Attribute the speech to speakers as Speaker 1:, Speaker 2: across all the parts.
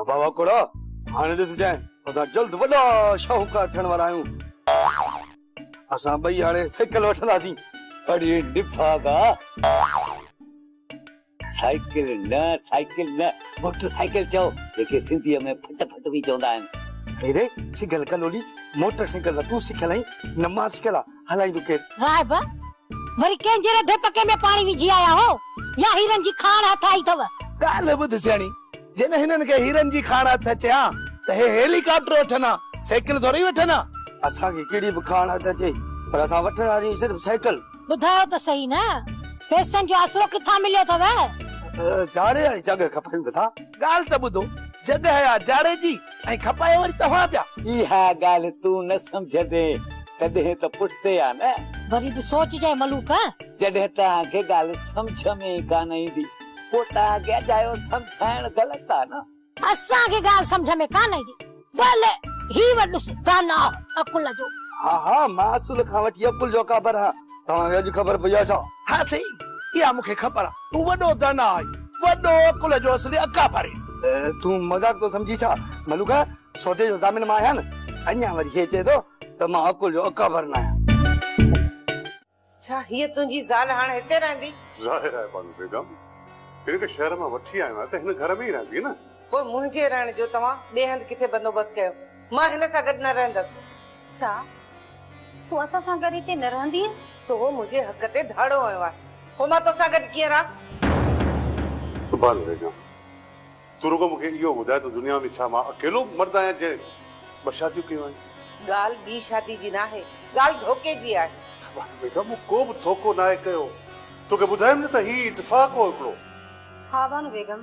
Speaker 1: बाबा कोड़ा हाणे ॾिस जाए असां जल्द वॾा शाहूकार थियण वारा आहियूं। असां ॿई हाणे साइकिल वठंदासीं।
Speaker 2: अरे डिफागा साइकिल न मोटरसाइकिल चओ जेके सिंधीअ में फट फट भी चवंदा आहिनि।
Speaker 1: अरे छिगल कलोली मोटरसाइकिल तूं सिखल आई न मां सिखल हलाईंदो केर
Speaker 3: रायब वरी कंहिंजे रधे पके में पाणी विझी आया हो या हीरन जी खाण हथ आई अथव?
Speaker 4: ॻाल्हि ॿुध सियाणी जॾहिं हिननि खे हीरन जी खाण हथ अचे हा त हे हेलीकॉप्टर वठना साइकिल थोड़ी वठना।
Speaker 1: असांखे कहिड़ी बि खाण हथ अचे पर असां वठण वारी सिर्फ़ साइकिल।
Speaker 3: ॿुधायो त सही न पैसनि जो आसरो किथां मिलियो अथव?
Speaker 1: जाड़े वारी जॻह खपायूं था।
Speaker 4: ॻाल्हि त ॿुधो जॻह आहे जाड़े जी ऐं खपाए वरी तव्हां पिया।
Speaker 2: इहा ॻाल्हि तूं न सम्झंदे कॾहिं त पुठिते आ न
Speaker 3: वरी बि सोचजांइ मलूक।
Speaker 2: जॾहिं तव्हांखे ॻाल्हि सम्झ में कान ईंदी पोइ तव्हांखे अजायो सम्झाइण ग़लति आहे न।
Speaker 3: असांखे ॻाल्हि सम्झ में कान ईंदी भले ही वॾुसि दाना अकुल जो।
Speaker 1: हा हा मां असुल खां वठी अकुल जो काबर हा तव्हांखे अॼु ख़बर पई आहे छा?
Speaker 4: हा सही इहा मूंखे ख़बर आहे तूं वॾो दाना आई वॾो अकुल जो असली अकाबर।
Speaker 1: तूं मजाक तो समझी छा मलूका सौदे जो ज़ामिन मां आहियां न अञा वरी हे चए थो त मां अकुल जो अकाबर न आहियां।
Speaker 5: छा हीअ तुंहिंजी ज़ाल हाणे हिते रहंदी?
Speaker 6: ज़ाहिर आहे बानू बेगम हिन शहर में वठी आयो आहे त हिन घर में ही रहंदी न।
Speaker 5: पोइ मुंहिंजे रहण जो तव्हां ॿिए हंधि किथे बंदोबस्त कयो मां हिन सां गॾु न रहंदसि।
Speaker 7: छा तूं असां सां गॾु हिते न रहंदी?
Speaker 5: तो मुंहिंजे हक़ ते धाड़ो आयो आहे पोइ मां तोसां गॾु कीअं रहां?
Speaker 6: बानू बेगम तू रुगो मूंखे इहो ॿुधाए त दुनिया में छा मां अकेलो मर्द आहियां जंहिं ॿ शादियूं कयूं आहिनि?
Speaker 5: ॻाल्हि ॿी शादी जी न आहे ॻाल्हि धोखे जी आहे।
Speaker 6: बानू बेगम मूं को बि धोखो न आहे कयो तोखे ॿुधायमि न त ही इत्तेफ़ाक़ हो हिकिड़ो।
Speaker 7: हा बानू बेगम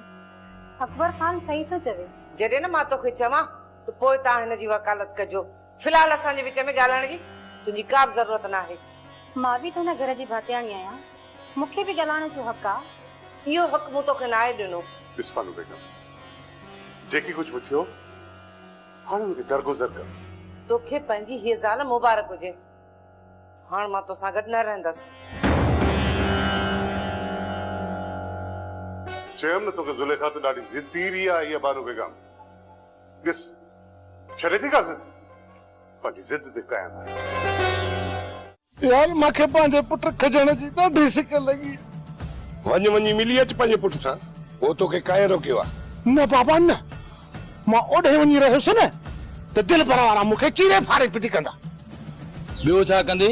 Speaker 7: अकबर खान सही थो चवे।
Speaker 5: जॾहिं न मां तोखे चवां त पोइ तव्हां हिन जी वकालत कजो। फ़िलहाल असांजे विच में ॻाल्हाइण जी तुंहिंजी का बि ज़रूरत न आहे।
Speaker 7: मां बि त हिन घर जी भातियाणी आहियां मूंखे बि ॻाल्हाइण जो हक़ आहे।
Speaker 5: इहो हक़ मूं तोखे न आहे ॾिनो।
Speaker 6: ॾिस बानू बेगम जेकी कुझु बि थियो हाणे मूंखे दरगुज़र कर।
Speaker 5: तोखे पंहिंजी हीअ ज़ाल मुबारक हुजे हाणे मां तोसां गॾु न रहंदसि।
Speaker 6: चयमि न तोखे ज़ुलेखा त ॾाढी ज़िद्दीरी आहे इहा बानू बेगम। ॾिस छॾे थी का ज़िद पंहिंजी ज़िद ते क़ाइम आहे।
Speaker 4: यार मूंखे पंहिंजे पुट खजण जी ॾाढी सिक लॻी।
Speaker 8: वञी मिली अच पंहिंजे पुट सां वो तोखे काहे रोकियो आहे?
Speaker 4: न बाबा न मां ओॾे वञी रहियुसि न त दिलि भर वारा मूंखे चीरे फाड़े पिटी कंदा।
Speaker 9: ॿियो छा कंदे?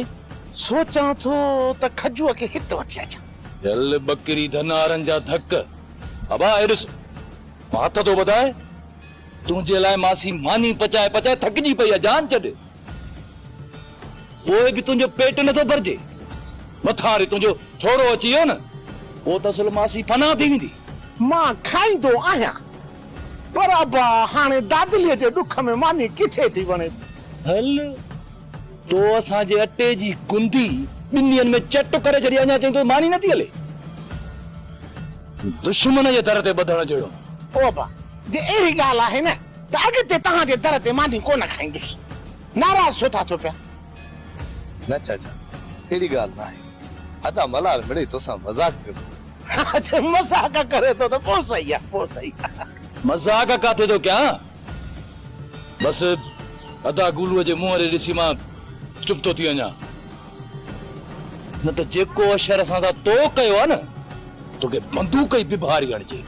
Speaker 4: सोचां थो त खजूअ खे हिते वठी अचां।
Speaker 9: दिल बकरी धनारनि जा धक अबा ॾिस मां हथ थो वधाए तुंहिंजे लाइ मासी मानी पचाए पचाए थकिजी पई आहे जान छॾ पोइ बि तुंहिंजो पेट नथो भरजे मथां वरी तुंहिंजो थोरो अची वियो न पोइ त असुल मासी फना थी वेंदी।
Speaker 4: मां खाईंदो आहियां पर अबा हाणे दादलीअ जे ॾुख में मानी किथे थी वणे।
Speaker 9: हल तो असांजे अटे जी गुंदी ॿिनि ॾींहंनि में चट करे छॾी अञा चई तो मानी नथी हले दुश्मन जे दर ते ॿधण जहिड़ो।
Speaker 4: ओ अबा जे अहिड़ी ॻाल्हि आहे न त अॻिते तव्हांजे दर ते मानी कोन खाईंदुसि। नाराज़ छो था थियो पिया?
Speaker 8: न चाचा अहिड़ी ॻाल्हि न आहे अदा मलार मिड़े तोसां मज़ाक पियो।
Speaker 4: अच्छा मज़ाक करे तो त पोइ सही आहे पोइ सही आहे।
Speaker 9: मज़ाक काथे तो क्या बस अदा गुलूअ जे मुंहं ॾे ॾिसी मां चुप तो थी वञा न त जेको अशर असां सां तो कयो आहे न तोखे बंदूक ई बिभारी हणिजे।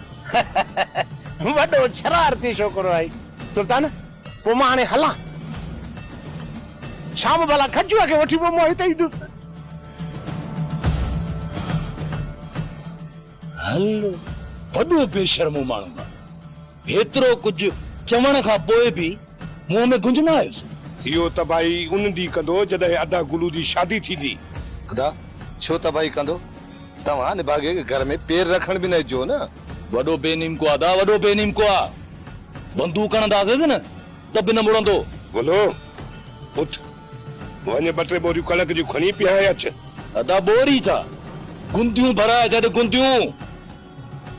Speaker 4: वॾो शरारती छोकिरो आहे सुल्तान पोइ मां हाणे हलां शाम भला खजूअ खे वठी पोइ मां हिते ईंदुसि।
Speaker 9: हल वॾो बेशर्मो माण्हू आहे हेतिरो कुझु चवण खां पोइ बि मुंहं में गुंज न आयुसि।
Speaker 8: इहो त भाई उन ॾींहुं कंदो जॾहिं अदा गुलू जी शादी थींदी।
Speaker 10: अदा छो त भाई कंदो तव्हां निभागे के घर में पैर रखण बि न जो न।
Speaker 9: वॾो बेनीम को अदा वॾो बेनीम को आहे बंदूक हणंदासीं न त बि न मुड़ंदो।
Speaker 8: बोलो उठ वञ ॿ टे बोरियूं कणक जूं खणी पियाए अच।
Speaker 9: अदा बोरी छा गुंदियूं भराए छॾ गुंदियूं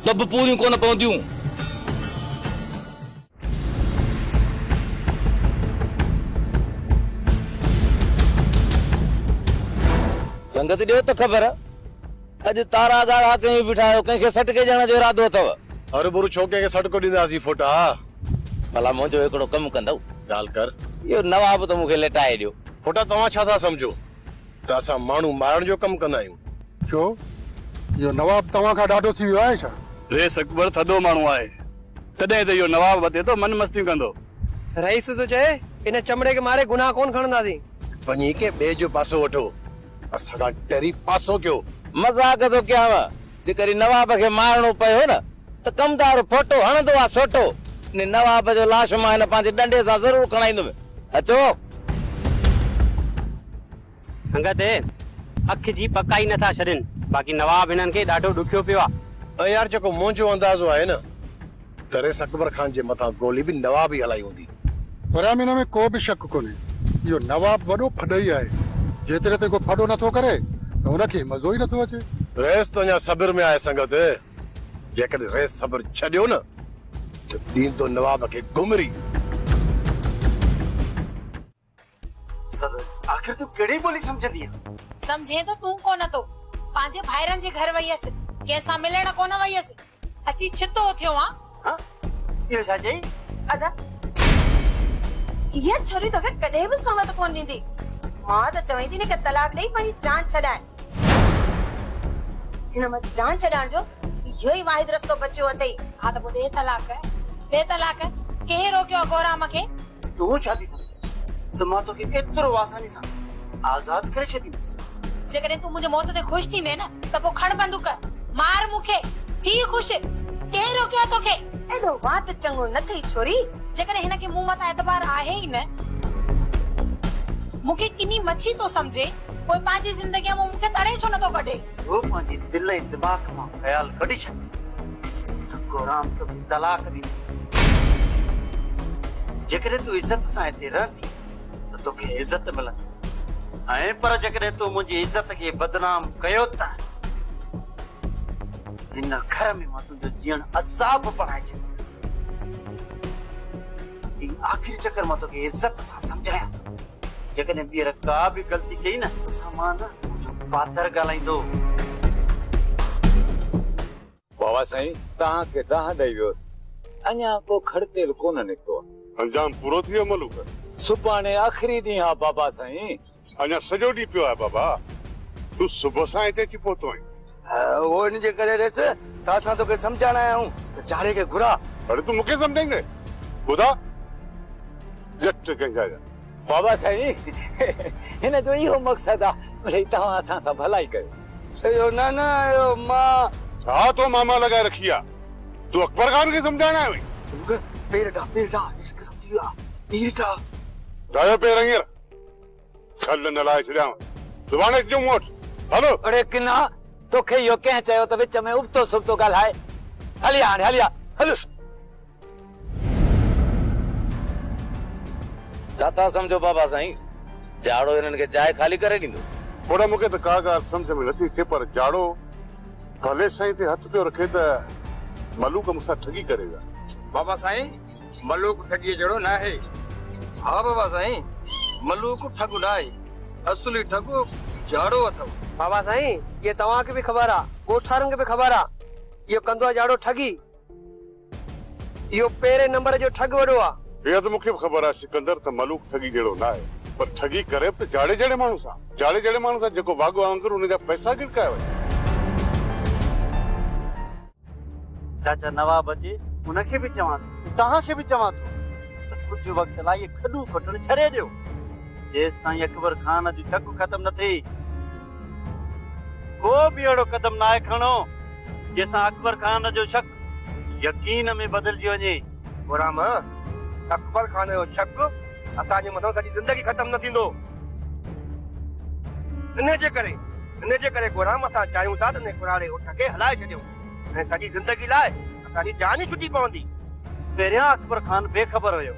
Speaker 9: त बि पूरियूं कोन पवंदियूं। संगत ॾियो त ख़बर अॼु तारा दारा कहीं बिठायो कंहिंखे सट के ॼण जो इरादो अथव
Speaker 10: अरे बुरु छोके के सटको ॾींदासीं फोटा
Speaker 9: भला मुंहिंजो हिकिड़ो कमु कंदव
Speaker 10: ॻाल्हि कर
Speaker 9: इहो नवाब त मूंखे लेटाए ॾियो
Speaker 10: फोटा तव्हां छा था सम्झो त असां माण्हू मारण जो कमु कंदा आहियूं
Speaker 11: छो इहो नवाब तव्हां खां ॾाढो थी वियो आहे छा?
Speaker 1: रेस अकबर थधो माण्हू आहे तॾहिं त इहो नवाब वधे थो मन मस्तियूं कंदो
Speaker 12: रईस तो चए इन चमड़े के मारे गुनाह कोन खणंदासीं
Speaker 10: वञी के ॿिए जो पासो वठो असां खां डरी पासो कयो
Speaker 9: मज़ाक थो कयांव जेकॾहिं नवाब खे मारणो पियो न त कमदार फोटो हणंदो आहे सोटो ने नवाब जो लाश मां हिन पंहिंजे डंडे सां ज़रूर खणाईंदुमि अचो
Speaker 12: संगत अख जी पकाई नथा छॾनि बाक़ी नवाब हिननि खे ॾाढो ॾुखियो पियो आहे
Speaker 10: यार जेको मुंहिंजो अंदाज़ो आहे न त रेस अकबर खान जे मथां गोली बि नवाब ई हलाई हूंदी
Speaker 11: वराम हिन में को बि शक कोन्हे इहो नवाब वॾो फॾई आहे जेतिरे ते को फॾो नथो करे त हुनखे मज़ो ई नथो अचे
Speaker 10: रेस त अञा सब्र में आहे संगत जेकॾहिं रेस सब्र छॾियो न त ॾींदो नवाब खे घुमरी
Speaker 1: सदर आखिर तू कहिड़ी ॿोली सम्झंदी आहे
Speaker 3: समझे तो तू कोन तो पांजे भाइरन जे घर वई हुयसि कंहिंसां मिलण कोन वई हुयसि अची छितो थियो आ
Speaker 1: इहो छा चई
Speaker 5: अदा ये छोरी तोखे कॾहिं बि सहमत कोन ॾींदी मां त चवंदी न कि तलाक ॾेई पंहिंजी जान छॾाए हिन में जान छॾाइण जो इहो ई वाहिद रस्तो बचियो अथई
Speaker 3: हा त ॿुधे तलाक के रोकियो गोराम खे
Speaker 1: तू छा थी सम्झे त मां तोखे एतिरो आसानी सां आज़ाद करे छॾींदुसि
Speaker 3: जेकॾहिं तू मुंहिंजे मौत ते ख़ुशि थींदे न त पोइ खण बंदूक मार मूंखे थी ख़ुशि के रोकियो तोखे
Speaker 5: एॾो वात चङो न थई छोरी
Speaker 3: जेकॾहिं हिनखे मूं मथां एतबार आहे ई न मूंखे किनी मच्छी तो समझे पोइ पंहिंजी ज़िंदगीअ में मूंखे तड़े छो नथो कढे
Speaker 1: वो पंहिंजी दिल ऐं दिमाग़ मां ख़्याल कढी छॾ त गोराम तोखे तलाक ॾींदो जेकॾहिं तूं इज़त सां हिते रहंदी त तोखे इज़त मिलंदी ऐं पर जेकॾहिं तूं मुंहिंजी इज़त खे बदनाम कयो त हिन घर में मां तुंहिंजो जीअण अज़ाब बणाए छॾींदुसि ही आखिरी चक्कर मां तोखे इज़त सां सम्झायां थो जेकॾहिं ॿीहर का बि ग़लती कई न सां न मुंहिंजो पातर ॻाल्हाईंदो
Speaker 2: बाबा साईं तव्हांखे दाह ॾेई वियोसि अञा को खड़तेल कोन निकितो
Speaker 6: अंजाम पूरो थी वियो मलूक
Speaker 2: सुभाणे आख़िरी ॾींहुं आहे बाबा साईं
Speaker 6: अञा सॼो ॾींहुं पियो आहे बाबा तूं सुबुह सां हिते अची पहुतो आहीं
Speaker 1: वो इन जे करे रेस त असां तोखे सम्झाइण आया आहियूं त चारे खे घुरा
Speaker 6: अरे तूं मूंखे सम्झाईंदे ॿुधा जट कंहिंजा
Speaker 2: बाबा साईं हिन जो इहो मक़सदु आहे भई तव्हां असां सां भलाई कयो
Speaker 1: इहो न न इहो मां
Speaker 6: छा तो मामा लगाए रखी आहे तूं अकबर खान खे सम्झाइण आयो आहीं
Speaker 1: पेर डाह इश्क थी वियो आहे पेर डाह
Speaker 6: डायो पेर हींअर छल न लाए छॾियां सुभाणे अचिजो मूं वटि हलो
Speaker 2: अड़े किना तोखे इहो कंहिं चयो त विच में उबतो सुबतो ॻाल्हाए हली हाणे हली हल
Speaker 9: छा था सम्झो बाबा साईं जाड़ो हिननि खे जाइ खाली करे ॾींदो
Speaker 6: थोड़ा मूंखे त का ॻाल्हि सम्झ में नथी अचे पर जाड़ो भले साईं ते हथ पियो रखे त मलूक मूंसां ठगी करेगा
Speaker 12: बाबा साईं मलूक ठगी जहिड़ो न आहे हा बाबा साईं मलूक ठग न आहे असली ठग जाड़ो अथव बाबा साईं ये तव्हांखे बि ख़बर आहे ॻोठारनि खे बि ख़बर आहे इहो कंदो आहे जाड़ो ठगी इहो पहिरें नंबर जो ठग वॾो आहे
Speaker 6: इहा त मूंखे बि ख़बर आहे सिकंदर त मलूक ठगी जहिड़ो न आहे पर ठगी करे त जाड़े जहिड़े माण्हू सां जेको वागो आहे अंदर हुनजा पैसा गिरकाए वञे
Speaker 1: चाचा नवाब अचे उनखे बि चवां थो तव्हांखे बि चवां थो त कुझु वक़्त लाइ इहे खॾूं खुटण छॾे ॾियो जेसि ताईं अकबर खान जो शक ख़तम न थिए को बि अहिड़ो कदम न आहे खणो जंहिंसां अकबर खान जो शक यकीन में बदिलजी वञे
Speaker 12: गुलाम अकबर खान जो शक असांजे मथां सॼी ज़िंदगी ख़तम न थींदो इन जे करे गुलाम असां चाहियूं था त इन कुराड़े उठ खे हलाए छॾियूं ऐं सॼी ज़िंदगी लाइ असांजी जान ई छुटी पवंदी
Speaker 1: पहिरियां अकबर खान बेख़बर हुयो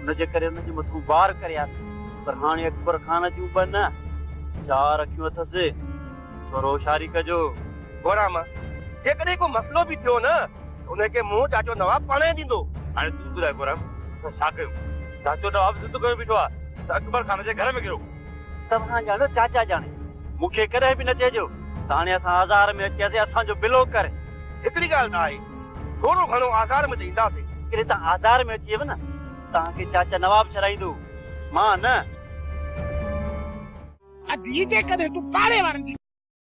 Speaker 1: उनजे करे उनजे मथां वार करियासीं पर हाणे अकबर खान जूं ॿ न 4 अखियूं अथसि थोरो होशियारी कजो
Speaker 12: गुलाम जेकॾहिं को मसलो बि थियो न उनखे मुंहुं चाचो नवाब पाणे ॾींदो
Speaker 1: हाणे तूं ॿुधाए गुलाम असां छा कयूं चाचो नवाब ज़िद करे बीठो आहे त अकबर खान जे घर में गिरो तव्हां ॼाणो चाचा ॼाणे मूंखे कॾहिं बि न चइजो त हाणे असां आज़ार में अचियासीं असांजो बिलो करे।
Speaker 10: हिकिड़ी ॻाल्हि त आहे थोरो घणो आज़ार में त ईंदासीं।
Speaker 1: किरे तव्हां आज़ार में अची वञो न तव्हांखे चाचा नवाब छॾाईंदो मां न।
Speaker 4: अॼु जे कॾहिं तूं पाड़े वारनि जी